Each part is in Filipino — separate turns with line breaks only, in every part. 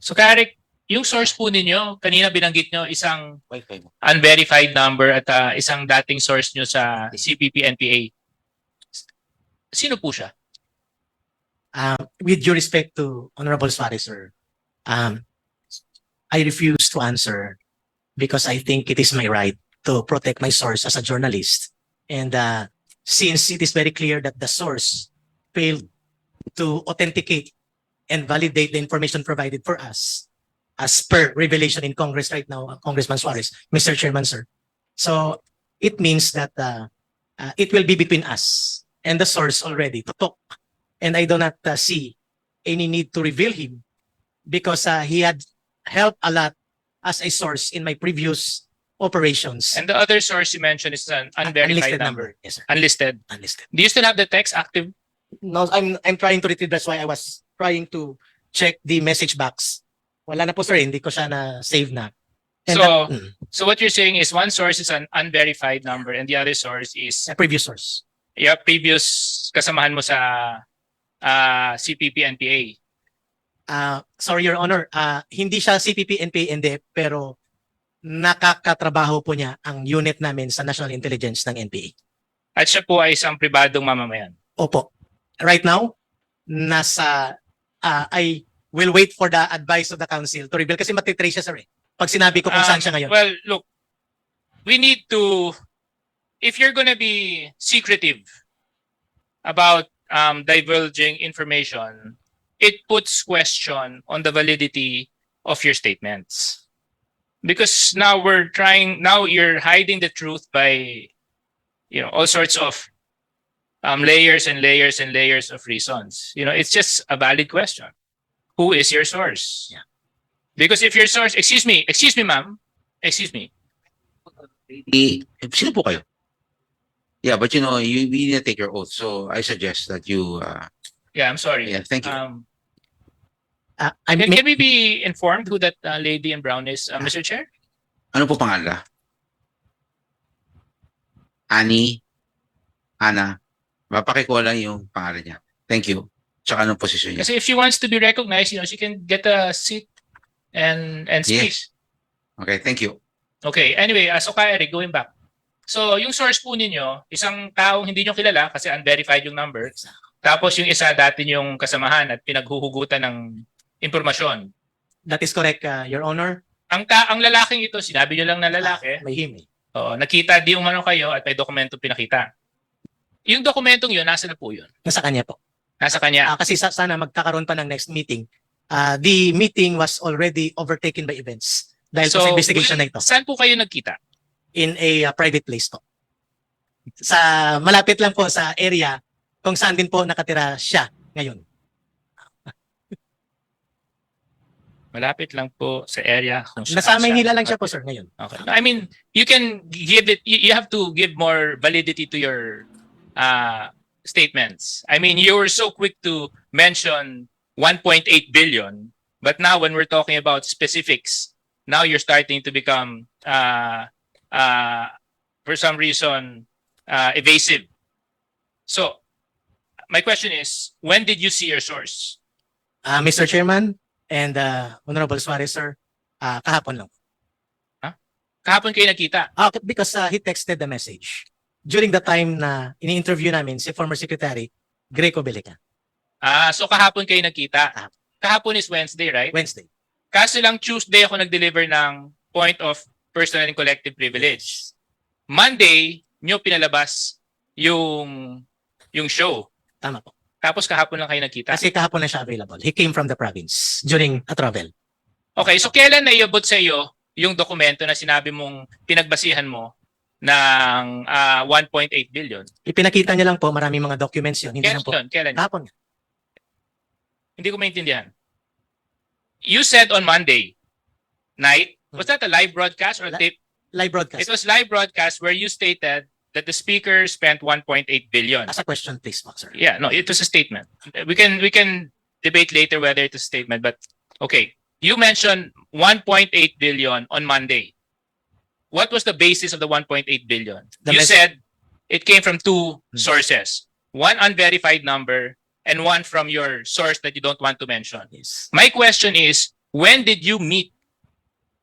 So, Karek, yung source po ninyo, kanina binanggit nyo isang
Wi-Fi mo.
unverified number at isang dating source nyo sa CPP-NPA. Sino po siya?
With due respect to Honorable Suarez, sir, I refuse to answer because I think it is my right to protect my source as a journalist. And since it is very clear that the source failed to authenticate and validate the information provided for us, as per revelation in Congress right now, Congressman Suarez, Mr. Chairman, sir. So it means that it will be between us and the source already to talk. And I do not see any need to reveal him because he had helped a lot as a source in my previous operations.
And the other source you mentioned is an unverified
Unlisted
number.
Yes, sir.
Unlisted.
Unlisted.
Do you still have the text active?
No, I'm trying to retrieve. That's why I was trying to check the message box. Wala na po, sir. Hindi ko siya na-save na. And
So what you're saying is one source is an unverified number and the other source is
a previous source.
your previous kasamahan mo sa CPP-NPA.
Sorry, Your Honor. Hindi siya CPP-NPA, hindi, pero nakakatrabaho po niya ang unit namin sa National Intelligence ng NPA.
At siya po ay isang pribadong mamamayan.
Opo. Right now, I will wait for the advice of the council to reveal kasi matitrace siya, sir. Pag sinabi ko kung saan siya ngayon.
Well, look, we need to, if you're gonna be secretive about divulging information, it puts question on the validity of your statements. Because now you're hiding the truth by, all sorts of layers and layers and layers of reasons. It's just a valid question. Who is your source?
Yeah.
Because if your source, excuse me, ma'am, excuse me.
Sino po kayo? Yeah, but we need to take your oath. So I suggest that you.
Yeah, I'm sorry.
Yeah, thank you.
Can we be informed who that lady in brown is, Mr. Chair?
Ano po pangalan? Ana. Mapakikuha lang yung pangalan niya. Thank you. Tsaka anong posisyon niya?
Kasi if she wants to be recognized, she can get a seat and speak.
Yes. Okay, thank you.
Okay, anyway, so Eric, going back. So yung source po ninyo, isang taong hindi nyo kilala kasi unverified yung number. Tapos yung isa dati yung kasamahan at pinaghuhugutan ng impormasyon.
That is correct, Your Honor.
Ang lalaking ito, sinabi nyo lang na lalaki.
May him.
Nakita di umano kayo at may dokumento pinakita. Yung dokumentong yun, nasa na po yun?
Nasa kanya po.
Nasa kanya?
Kasi sana magkakaroon pa ng next meeting. The meeting was already overtaken by events dahil sa investigation na ito.
Saan po kayo nagkita?
In a private place po. Malapit lang po sa area kung saan din po nakatira siya ngayon.
Malapit lang po sa area kung saan
Nasa Maynila lang siya po, sir, ngayon.
Okay. I mean, you can give it, you have to give more validity to your statements. I mean, you were so quick to mention 1.8 billion, but now when we're talking about specifics, now you're starting to become, for some reason, evasive. So, my question is, when did you see your source?
Mr. Chairman and Honorable Suarez, sir, kahapon lang.
Kahapon kayo nakita?
Because he texted the message during the time na ini-interview namin si former Secretary Greco Belica.
So kahapon kayo nakita? Kahapon is Wednesday, right?
Wednesday.
Kaso lang Tuesday ako nag-deliver ng point of personal and collective privilege. Monday, nyo pinalabas yung show.
Tama po.
Tapos kahapon lang kayo nakita?
Kasi kahapon na siya available. He came from the province during a travel.
Okay, so kailan naiabot sa iyo yung dokumento na sinabi mong pinagbasihan mo ng 1.8 billion?
Ipinakita niya lang po, maraming mga documents yun. Hindi
Kailan
lang po.
yun? Kailan?
Kahapon nga.
Hindi ko maintindihan. You said on Monday night, was that a live broadcast or a tape?
Live broadcast.
It was live broadcast where you stated that the speaker spent 1.8 billion.
As a question, please, sir.
Yeah, no, it was a statement. We can debate later whether it's a statement, but okay. You mentioned 1.8 billion on Monday. What was the basis of the 1.8 billion? You said it came from two sources. One unverified number and one from your source that you don't want to mention.
Yes.
My question is, when did you meet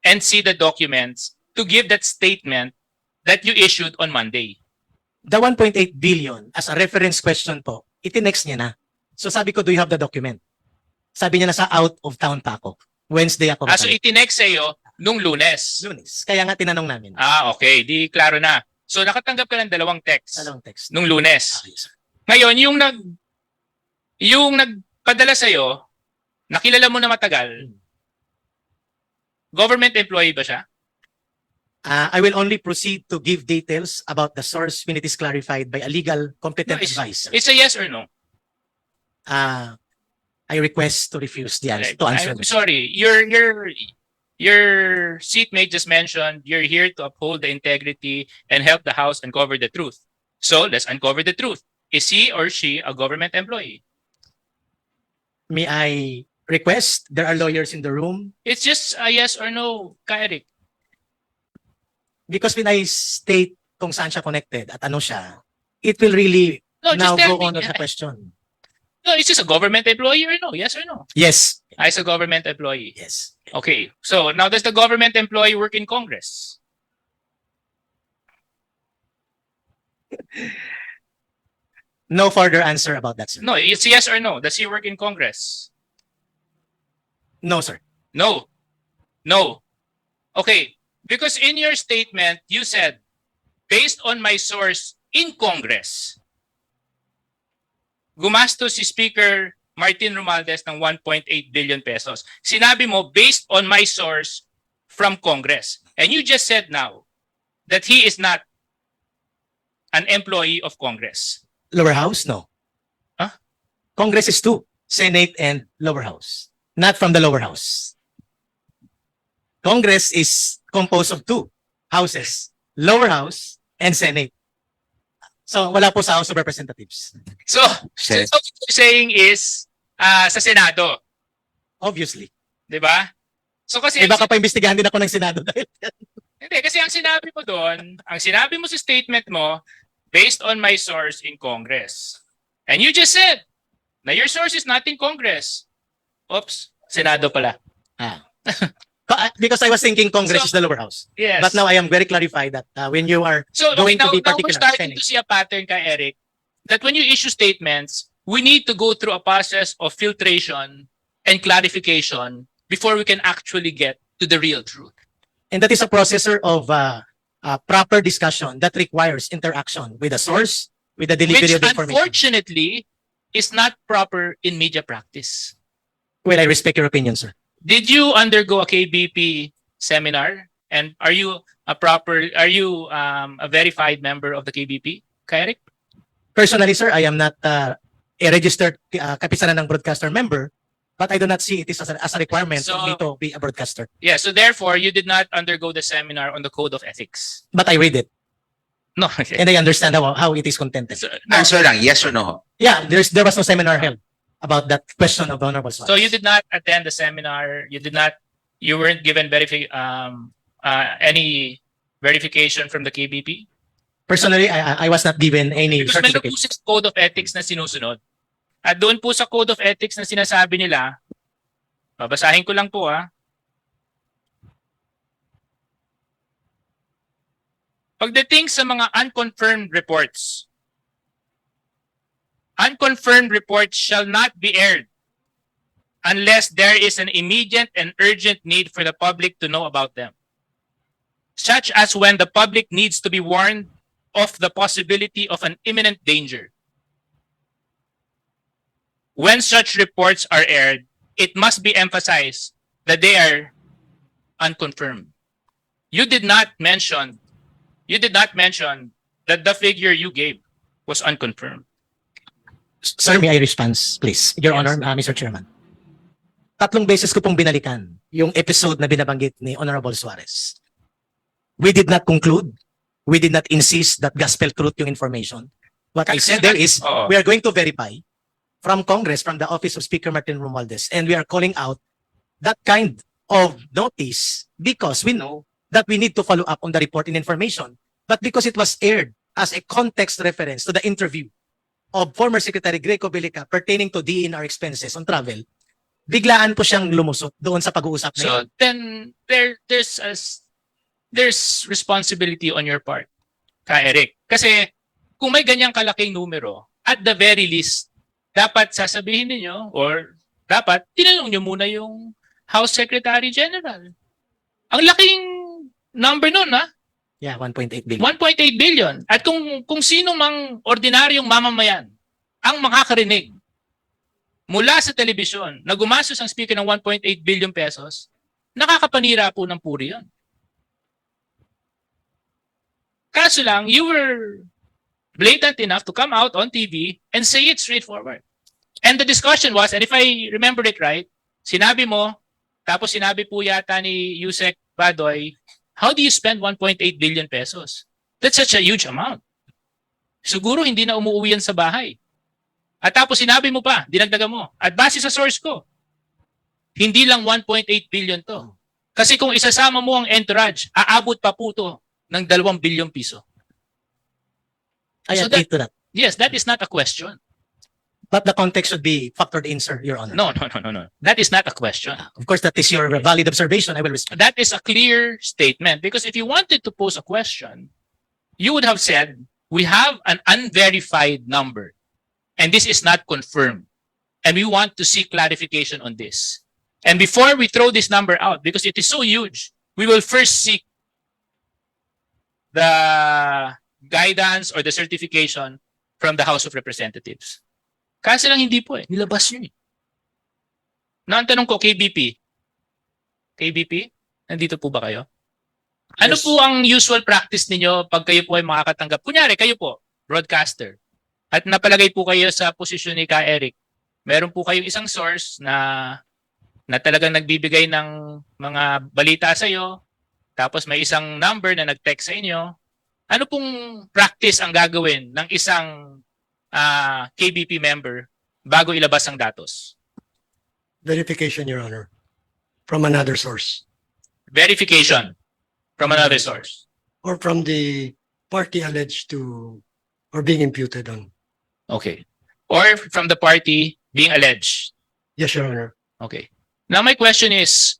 and see the documents to give that statement that you issued on Monday?
The 1.8 billion as a reference question po, itinext niya na. So sabi ko, do you have the document? Sabi niya nasa out of town pa ako. Wednesday ako.
So itinext sa'yo nung Lunes.
Lunes. Kaya nga tinanong namin.
Okay. Di klaro na. So nakatanggap ka ng dalawang text
Dalawang text.
nung Lunes.
Okay, sir.
Ngayon, yung nagpadala sa'yo, nakilala mo na matagal, government employee ba siya?
I will only proceed to give details about the source when it is clarified by a legal competent advisor.
It's a yes or no?
I request to refuse the answer.
Right.
To answer.
I'm sorry. Your seatmate just mentioned you're here to uphold the integrity and help the House uncover the truth. So let's uncover the truth. Is he or she a government employee?
May I request? There are lawyers in the room.
It's just a yes or no, Eric.
Because when I state kung saan siya connected at ano siya, it will really
No,
now
just tell
go
me.
on with the question.
No, is this a government employee or no? Yes or no?
Yes.
As a government employee.
Yes.
Okay. So now does the government employee work in Congress?
No further answer about that, sir.
No, it's yes or no. Does he work in Congress?
No, sir.
No. No. Okay. Because in your statement, you said, based on my source in Congress, gumastos si Speaker Martin Romualdez ng 1.8 billion pesos. Sinabi mo, based on my source from Congress. And you just said now that he is not an employee of Congress.
Lower house? No.
Huh?
Congress is two. Senate and lower house. Not from the lower house. Congress is composed of two houses. Lower house and Senate. So wala po sa House of Representatives.
So what you're saying is sa Senado.
Obviously.
Di ba? So kasi
Eh baka pa-imbestigahan din ako ng Senado dahil
hindi, kasi ang sinabi mo doon, ang sinabi mo sa statement mo, based on my source in Congress. And you just said na your source is not in Congress. Oops, Senado pala.
because I was thinking Congress is the lower house.
Yes.
But now I am very clarified that when you are going to be
now we're
particular,
starting
Senate.
to see a pattern, Eric, that when you issue statements, we need to go through a process of filtration and clarification before we can actually get to the real truth.
And that is a processor of proper discussion that requires interaction with the source, with the delivery
Which
of information.
unfortunately is not proper in media practice.
Well, I respect your opinion, sir.
Did you undergo a KBP seminar? And are you a verified member of the KBP, Eric?
Personally, sir, I am not a registered kapisanan ng broadcaster member, but I do not see it as a requirement for me to be a broadcaster.
Yeah, so therefore, you did not undergo the seminar on the Code of Ethics.
But I read it,
No.
and I understand how it is contented.
So, no.
Answer lang, yes or no?
Yeah, there was no seminar held about that question of Honorable Suarez.
So you did not attend the seminar. You weren't given any verification from the KBP?
Personally, I was not given any
Because meron po
certificate.
sa Code of Ethics na sinusunod. At doon po sa Code of Ethics na sinasabi nila, babasahin ko lang po Pagdating sa mga unconfirmed reports shall not be aired unless there is an immediate and urgent need for the public to know about them, such as when the public needs to be warned of the possibility of an imminent danger. When such reports are aired, it must be emphasized that they are unconfirmed. You did not mention that the figure you gave was unconfirmed.
Sir, may I respond, please? Your
Yes.
Honor, Mr. Chairman. 3 beses ko pong binalikan yung episode na binabanggit ni Honorable Suarez. We did not conclude. We did not insist that gospel truth yung information. What I said there is,
Oo.
we are going to verify from Congress, from the Office of Speaker Martin Romualdez, and we are calling out that kind of notice because we know that we need to follow up on the report and information. But because it was aired as a context reference to the interview of former Secretary Greco Belica pertaining to DNR expenses on travel, biglaan po siyang lumusot doon sa pag-uusap na yun.
So then there's responsibility on your part, ka Eric. Kasi kung may ganyang kalaking numero, at the very least, dapat sasabihin niyo or dapat tinanong niyo muna yung House Secretary General. Ang laking number nun, ha?
Yeah, 1.8 billion.
1.8 billion. At kung sino mang ordinaryong mamamayan ang makakarinig mula sa telebisyon na gumastos ang speaker ng 1.8 billion pesos, nakakapanira po ng puri yun. Kaso lang, you were blatant enough to come out on TV and say it straightforward. And the discussion was, and if I remember it right, sinabi mo, tapos sinabi po yata ni Yusek Badoy, how do you spend 1.8 billion pesos? That's such a huge amount. Siguro hindi na umuwi yan sa bahay. At tapos sinabi mo pa, dinagdagan mo, at base sa source ko, hindi lang 1.8 billion to. Kasi kung isasama mo ang entourage, aabot pa po to ng 2 bilyong piso.
I
So
agree to that.
Yes, that is not a question.
But the context should be factored in, sir, Your Honor.
No. That is not a question.
Of course, that is your valid observation. I will respect.
That is a clear statement. Because if you wanted to pose a question, you would have said, we have an unverified number. And this is not confirmed. And we want to seek clarification on this. And before we throw this number out, because it is so huge, we will first seek the guidance or the certification from the House of Representatives. Kasi lang hindi po nilabas yun Na ang tanong ko, KBP, nandito po ba kayo? Ano
Yes.
po ang usual practice ninyo pag kayo po ay makakatanggap? Kunyari, kayo po, broadcaster, at napalagay po kayo sa posisyon ni Ka Eric. Meron po kayong isang source na talagang nagbibigay ng mga balita sa iyo, tapos may isang number na nag-text sa inyo. Ano pong practice ang gagawin ng isang KBP member bago ilabas ang datos?
Verification, Your Honor, from another source
Verification from another source.
or from the party alleged to or being imputed on.
Okay. Or from the party being alleged.
Yes, Your Honor.
Okay. Now my question is,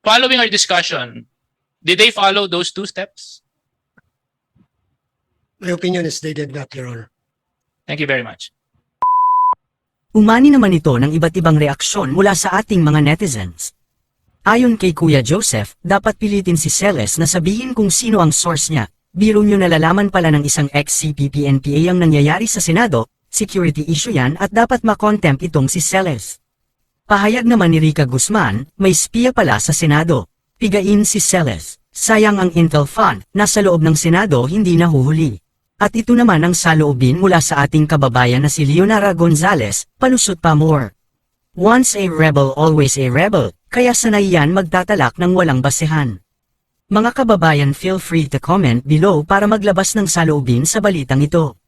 following our discussion, did they follow those 2 steps?
My opinion is they did not, Your Honor.
Thank you very much.
Umani naman ito ng iba't ibang reaksyon mula sa ating mga netizens. Ayon kay Kuya Joseph, dapat pilitin si Celes na sabihin kung sino ang source niya. Biro nyo nalalaman pala ng isang ex-CPP-NPA ang nangyayari sa Senado, security issue yan at dapat makontempt itong si Celes. Pahayag naman ni Rica Guzman, may spiya pala sa Senado. Pigain si Celes. Sayang ang Intel Fund, nasa loob ng Senado hindi nahuhuli. At ito naman ang saloobin mula sa ating kababayan na si Leonara Gonzalez, palusot pa more. Once a rebel always a rebel, kaya sanay yan magtatalak ng walang basehan. Mga kababayan, feel free to comment below para maglabas ng saloobin sa balitang ito.